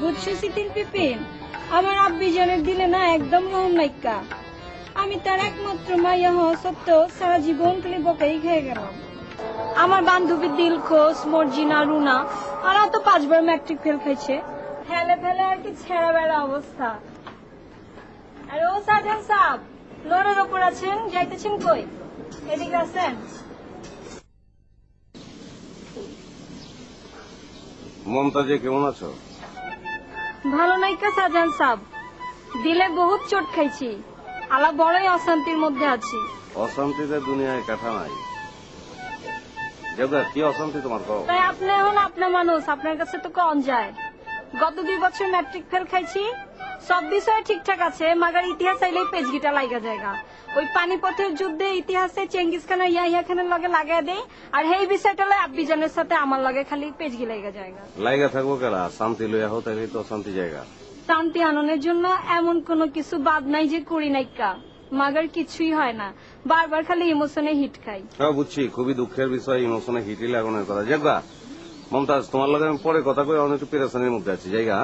বুঝছো সিতিন পিপিন, আমার আব্বি জানের দিলে না একদম রহম নাইকা। আমি তার একমাত্র মাইয়া হওয়া সত্ত্বেও সারা জীবন খালি বকাই খেয়ে গেলাম। আমার বান্ধবী দিলখোশ, মর্জিনা, রুনা ওরা তো 5 বার ম্যাট্রিক ফেল খাইছে। ফেলে ফেলে আর কি ছেঁড়া বেড়া অবস্থা। আর ও সাজান সাহেব, লোনের ওপর আছেন, যাইতেছেন কই? এদিকে আছেন? মমতাজে কেমন আছো? ভালো নাইকা সাজান সাহেব, দিলে বহুত চোট খাইছি, আলা বড়ই অশান্তির মধ্যে আছি। অশান্তিতে দুনিয়ায় কাঠা নাই। দেবদা, কি অশান্তি তোমার কও? তাই আপনি এখন আপনার মানুষ, আপনার কাছে তো কম যায়। গত 2 বছর ম্যাট্রিক ফেল খাইছি, সব বিষয়ে ঠিকঠাক আছে, মাগার ইতিহাস আইলেই পেজগিটা লাইগা জায়গা। ওই পানিপথের যুদ্ধে ইতিহাসে চেঙ্গিস খানের ইয়াহিয়া খানের লগে লাগাই দেয়, আর এই বিষয়টা লয় আব্বিজানের সাথে আমার লগে খালি পেজগি লাইগা জায়গা। লাইগা থাকবো কেলা, শান্তি লইয়া হো, তাইলে তো শান্তি জায়গা। শান্তি আননের জন্য এমন কোনো কিছু বাদ নাই যে করি নাইকা, মাগার কিছুই হয় না, বারবার খালি ইমোশনে হিট খাই। হ্যাঁ বুঝছি, খুবই দুঃখের বিষয়, ইমোশনে হিটি লাগানোর কথা। দেবদা, মমতাজ তোমার লগে আমি পরে কথা কই, অনেক একটু পেরেশানির মধ্যে আছি জায়গা।